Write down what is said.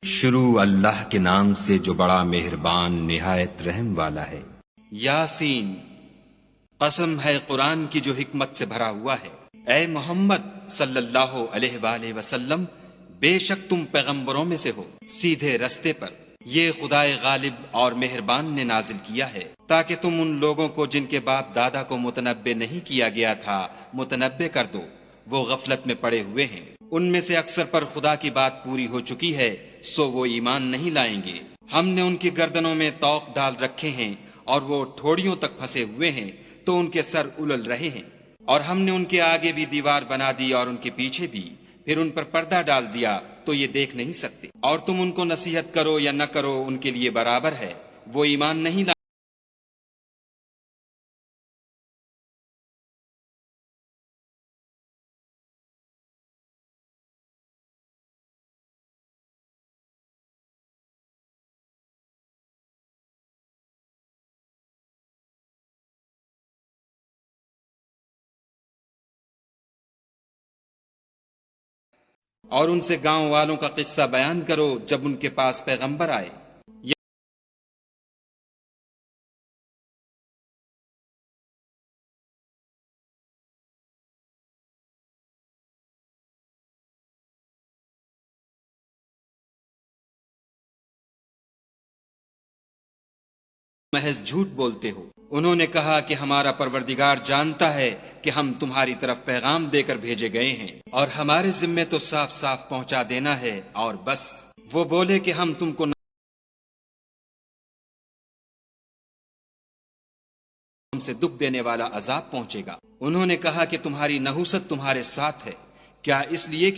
شروع اللہ کے نام سے جو بڑا مہربان نہایت رحم والا ہے۔ یاسین، قسم ہے قرآن کی جو حکمت سے بھرا ہوا ہے۔ اے محمد صلی اللہ علیہ وآلہ وسلم، بے شک تم پیغمبروں میں سے ہو سیدھے رستے پر۔ یہ خدائے غالب اور مہربان نے نازل کیا ہے تاکہ تم ان لوگوں کو جن کے باپ دادا کو متنبع نہیں کیا گیا تھا متنبع کر دو، وہ غفلت میں پڑے ہوئے ہیں۔ ان میں سے اکثر پر خدا کی بات پوری ہو چکی ہے، سو وہ ایمان نہیں لائیں گے۔ ہم نے ان کی گردنوں میں طوق ڈال رکھے ہیں اور وہ ٹھوڑیوں تک پھنسے ہوئے ہیں تو ان کے سر الل رہے ہیں، اور ہم نے ان کے آگے بھی دیوار بنا دی اور ان کے پیچھے بھی، پھر ان پر پردہ ڈال دیا تو یہ دیکھ نہیں سکتے۔ اور تم ان کو نصیحت کرو یا نہ کرو ان کے لیے برابر ہے، وہ ایمان نہیں لائیں۔ اور ان سے گاؤں والوں کا قصہ بیان کرو جب ان کے پاس پیغمبر آئے۔ محض جھوٹ بولتے ہو۔ انہوں نے کہا کہ ہمارا پروردگار جانتا ہے کہ ہم تمہاری طرف پیغام دے کر بھیجے گئے ہیں اور ہمارے ذمے تو صاف صاف پہنچا دینا ہے اور بس۔ وہ بولے کہ ہم تم کو ہم سے دکھ دینے والا عذاب پہنچے گا۔ انہوں نے کہا کہ تمہاری نحوست تمہارے ساتھ ہے، کیا اس لیے کہ